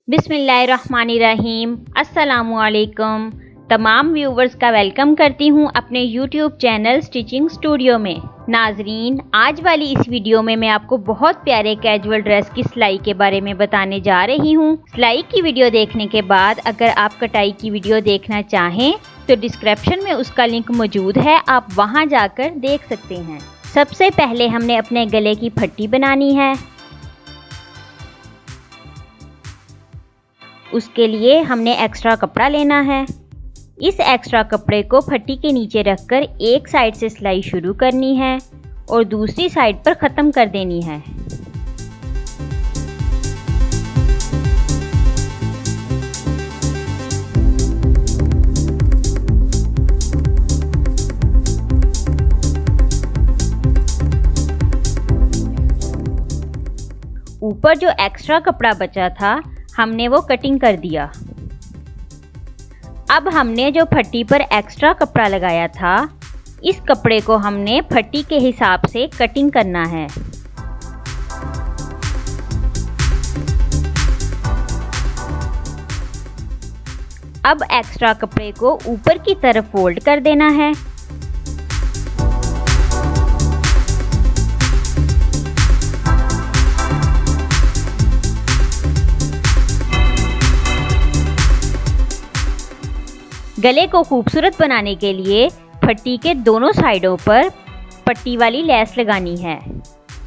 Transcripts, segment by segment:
बिस्मिल्लाहिर्रहमानिर्रहीम। अस्सलामुअलैकुम। तमाम व्यूवर्स का वेलकम करती हूँ अपने यूट्यूब चैनल स्टिचिंग स्टूडियो में। नाजरीन, आज वाली इस वीडियो में मैं आपको बहुत प्यारे कैजुअल ड्रेस की सिलाई के बारे में बताने जा रही हूँ। सिलाई की वीडियो देखने के बाद अगर आप कटाई की वीडियो देखना चाहें तो डिस्क्रिप्शन में उसका लिंक मौजूद है, आप वहाँ जाकर देख सकते हैं। सबसे पहले हमने अपने गले की पट्टी बनानी है। उसके लिए हमने एक्स्ट्रा कपड़ा लेना है। इस एक्स्ट्रा कपड़े को पट्टी के नीचे रखकर एक साइड से सिलाई शुरू करनी है और दूसरी साइड पर ख़त्म कर देनी है। ऊपर जो एक्स्ट्रा कपड़ा बचा था हमने वो कटिंग कर दिया। अब हमने जो पट्टी पर एक्स्ट्रा कपड़ा लगाया था, इस कपड़े को हमने पट्टी के हिसाब से कटिंग करना है। अब एक्स्ट्रा कपड़े को ऊपर की तरफ फोल्ड कर देना है। गले को खूबसूरत बनाने के लिए पट्टी के दोनों साइडों पर पट्टी वाली लेस लगानी है।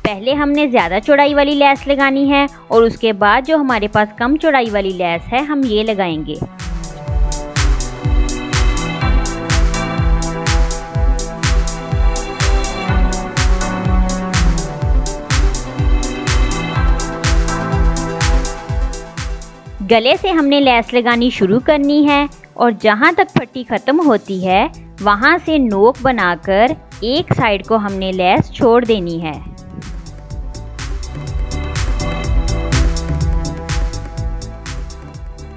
पहले हमने ज़्यादा चौड़ाई वाली लेस लगानी है और उसके बाद जो हमारे पास कम चौड़ाई वाली लेस है हम ये लगाएंगे। गले से हमने लेस लगानी शुरू करनी है और जहाँ तक पट्टी ख़त्म होती है वहाँ से नोक बनाकर एक साइड को हमने लेस छोड़ देनी है।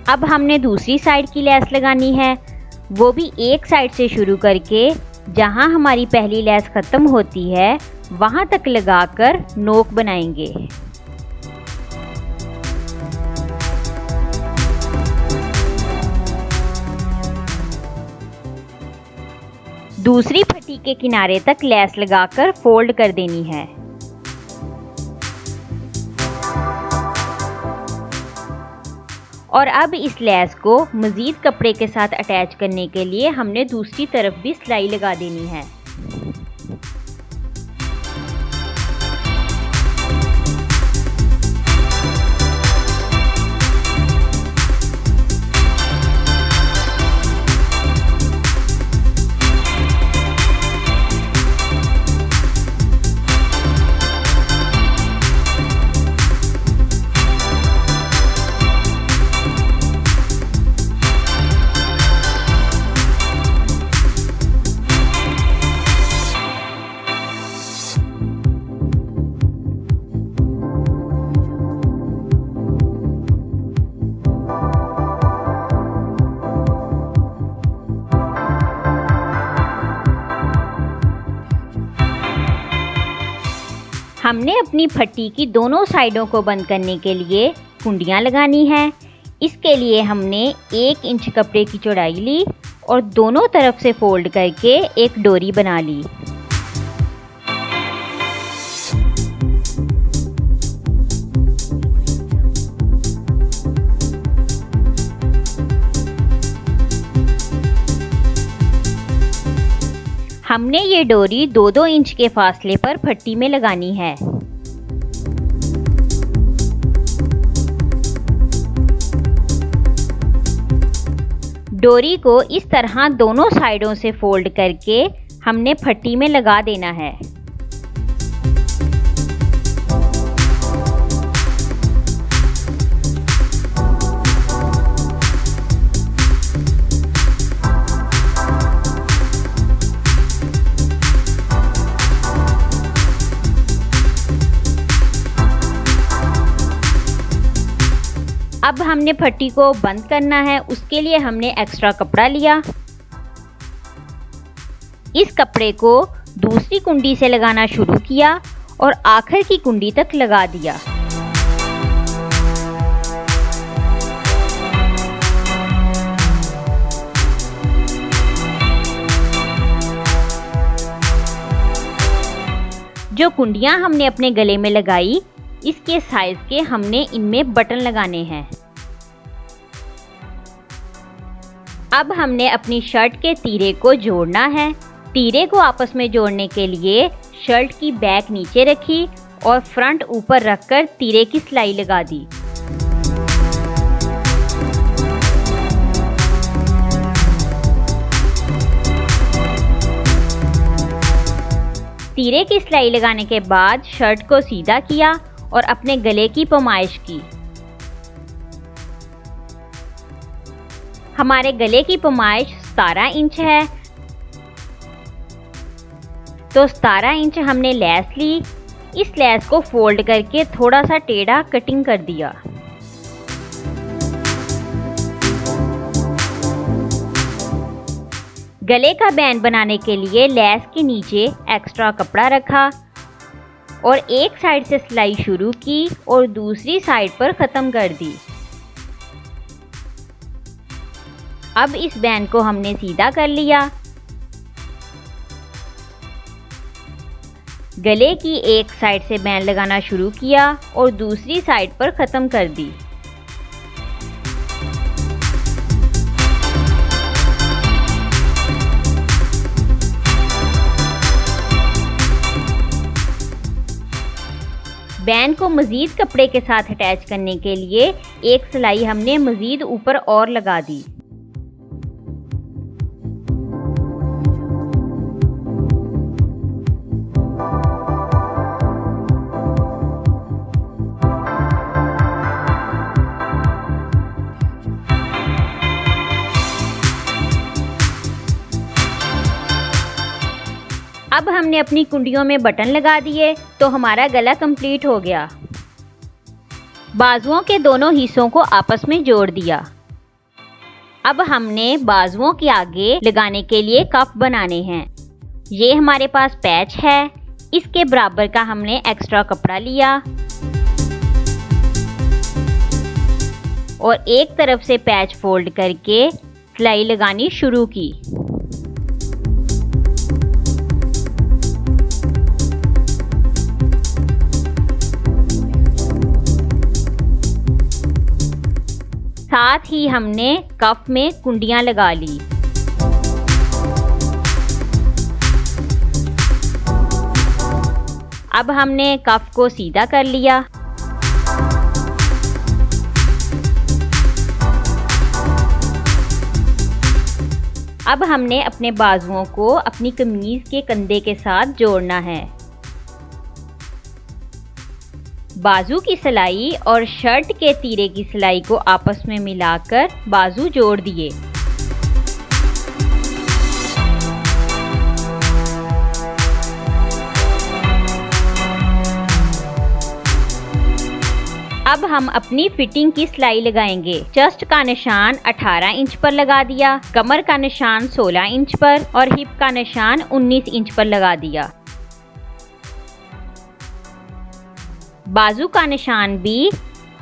अब हमने दूसरी साइड की लेस लगानी है, वो भी एक साइड से शुरू करके जहाँ हमारी पहली लेस ख़त्म होती है वहाँ तक लगाकर नोक बनाएंगे। दूसरी पट्टी के किनारे तक लेस लगाकर फोल्ड कर देनी है। और अब इस लेस को मज़ीद कपड़े के साथ अटैच करने के लिए हमने दूसरी तरफ भी सिलाई लगा देनी है। हमने अपनी पट्टी की दोनों साइडों को बंद करने के लिए कुंडियाँ लगानी हैं। इसके लिए हमने 1 इंच कपड़े की चौड़ाई ली और दोनों तरफ से फोल्ड करके एक डोरी बना ली। हमने ये डोरी 2-2 इंच के फासले पर पट्टी में लगानी है। डोरी को इस तरह दोनों साइडों से फोल्ड करके हमने पट्टी में लगा देना है। अब हमने पट्टी को बंद करना है, उसके लिए हमने एक्स्ट्रा कपड़ा लिया। इस कपड़े को दूसरी कुंडी से लगाना शुरू किया और आखिर की कुंडी तक लगा दिया। जो कुंडियां हमने अपने गले में लगाई, इसके साइज के हमने इनमें बटन लगाने हैं। अब हमने अपनी शर्ट के तीरे को जोड़ना है। तीरे को आपस में जोड़ने के लिए शर्ट की बैक नीचे रखी और फ्रंट ऊपर रखकर तीरे की सिलाई लगा दी। तीरे की सिलाई लगाने के बाद शर्ट को सीधा किया और अपने गले की पैमाइश की। हमारे गले की पैमाइश 17 इंच है, तो 17 इंच हमने लेस ली। इस लेस को फोल्ड करके थोड़ा सा टेढ़ा कटिंग कर दिया। गले का बैंड बनाने के लिए लेस के नीचे एक्स्ट्रा कपड़ा रखा और एक साइड से सिलाई शुरू की और दूसरी साइड पर ख़त्म कर दी। अब इस बैंड को हमने सीधा कर लिया। गले की एक साइड से बैंड लगाना शुरू किया और दूसरी साइड पर ख़त्म कर दी। बैंड को मज़ीद कपड़े के साथ अटैच करने के लिए एक सिलाई हमने मज़ीद ऊपर और लगा दी। अब हमने अपनी कुंडियों में बटन लगा दिए तो हमारा गला कंप्लीट हो गया। बाजुओं के दोनों हिस्सों को आपस में जोड़ दिया। अब हमने बाजुओं के आगे लगाने के लिए कफ बनाने हैं। ये हमारे पास पैच है, इसके बराबर का हमने एक्स्ट्रा कपड़ा लिया और एक तरफ से पैच फोल्ड करके सिलाई लगानी शुरू की। साथ ही हमने कफ में कुंडियां लगा ली। अब हमने कफ को सीधा कर लिया। अब हमने अपने बाजुओं को अपनी कमीज के कंधे के साथ जोड़ना है। बाजू की सिलाई और शर्ट के तीरे की सिलाई को आपस में मिलाकर बाजू जोड़ दिए। अब हम अपनी फिटिंग की सिलाई लगाएंगे। चेस्ट का निशान 18 इंच पर लगा दिया, कमर का निशान 16 इंच पर और हिप का निशान 19 इंच पर लगा दिया। बाजू का निशान भी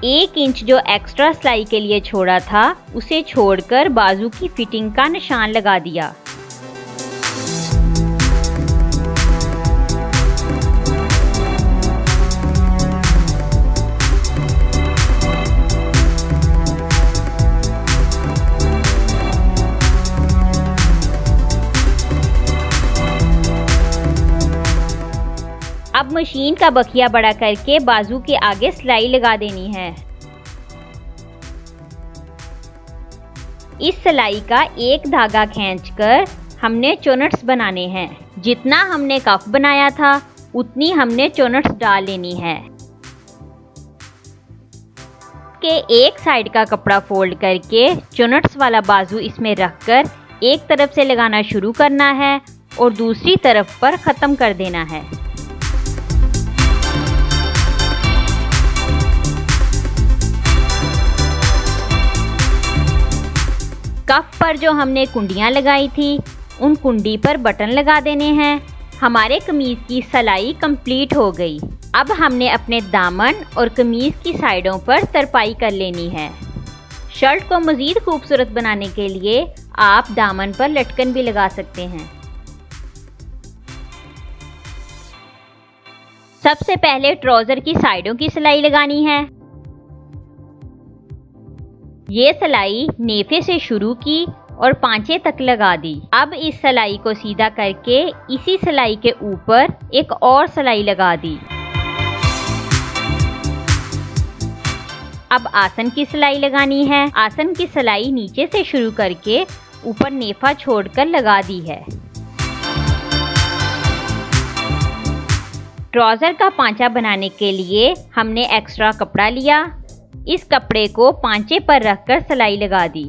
1 इंच जो एक्स्ट्रा सिलाई के लिए छोड़ा था उसे छोड़कर बाजू की फिटिंग का निशान लगा दिया। अब मशीन का बखिया बड़ा करके बाजू के आगे सिलाई लगा देनी है। इस सिलाई का एक धागा खींचकर हमने चोनट्स बनाने हैं। जितना हमने कफ बनाया था उतनी हमने चोनट्स डाल लेनी है। के एक साइड का कपड़ा फोल्ड करके चोनट्स वाला बाजू इसमें रखकर एक तरफ से लगाना शुरू करना है और दूसरी तरफ पर ख़त्म कर देना है। कफ पर जो हमने कुंडियां लगाई थी उन कुंडी पर बटन लगा देने हैं। हमारे कमीज की सिलाई कंप्लीट हो गई। अब हमने अपने दामन और कमीज की साइडों पर तरपाई कर लेनी है। शर्ट को मज़ीद खूबसूरत बनाने के लिए आप दामन पर लटकन भी लगा सकते हैं। सबसे पहले ट्राउजर की साइडों की सिलाई लगानी है। ये सिलाई नेफे से शुरू की और पांचे तक लगा दी। अब इस सिलाई को सीधा करके इसी सिलाई के ऊपर एक और सिलाई लगा दी। अब आसन की सिलाई लगानी है। आसन की सिलाई नीचे से शुरू करके ऊपर नेफा छोड़कर लगा दी है। ट्राउजर का पांचा बनाने के लिए हमने एक्स्ट्रा कपड़ा लिया। इस कपड़े को पांचे पर रखकर सिलाई लगा दी।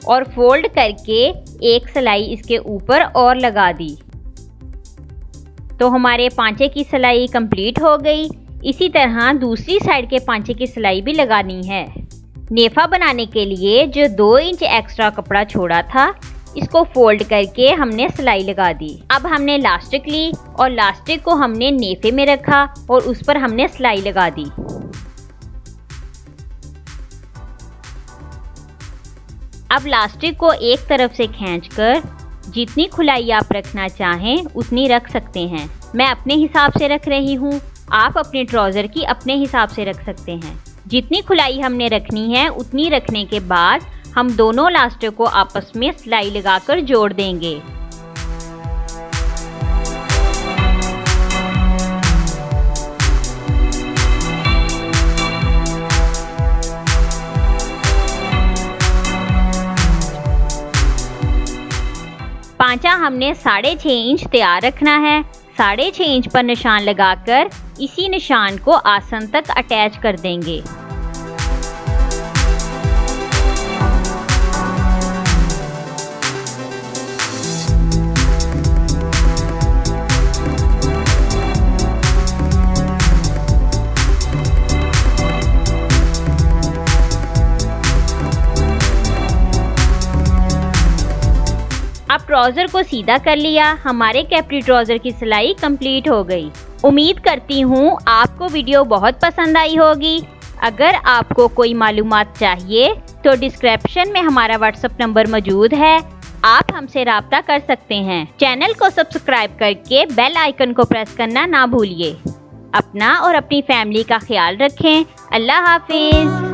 और फोल्ड करके एक सिलाई इसके ऊपर और लगा दी। तो हमारे पांचे की सिलाई कंप्लीट हो गई। इसी तरह दूसरी साइड के पांचे की सिलाई भी लगानी है। नेफा बनाने के लिए जो 2 इंच एक्स्ट्रा कपड़ा छोड़ा था, इसको फोल्ड करके हमने सिलाई लगा दी। अब हमने लास्टिक ली और लास्टिक को हमने नेफे में रखा और उस पर हमने सिलाई लगा दी। अब लास्टिक को एक तरफ से खींचकर जितनी खुलाई आप रखना चाहें उतनी रख सकते हैं। मैं अपने हिसाब से रख रही हूँ, आप अपने ट्राउजर की अपने हिसाब से रख सकते हैं। जितनी खुलाई हमने रखनी है उतनी रखने के बाद हम दोनों लास्टिक को आपस में सिलाई लगाकर जोड़ देंगे। पांचा हमने 6.5 इंच तैयार रखना है। 6.5 इंच पर निशान लगाकर इसी निशान को आसन तक अटैच कर देंगे। अब ट्राउजर को सीधा कर लिया। हमारे कैप्री ट्राउजर की सिलाई कंप्लीट हो गई। उम्मीद करती हूँ आपको वीडियो बहुत पसंद आई होगी। अगर आपको कोई मालूमात चाहिए तो डिस्क्रिप्शन में हमारा व्हाट्सएप नंबर मौजूद है, आप हमसे राब्ता कर सकते हैं। चैनल को सब्सक्राइब करके बेल आइकन को प्रेस करना ना भूलिए। अपना और अपनी फैमिली का ख्याल रखें। अल्लाह हाफिज।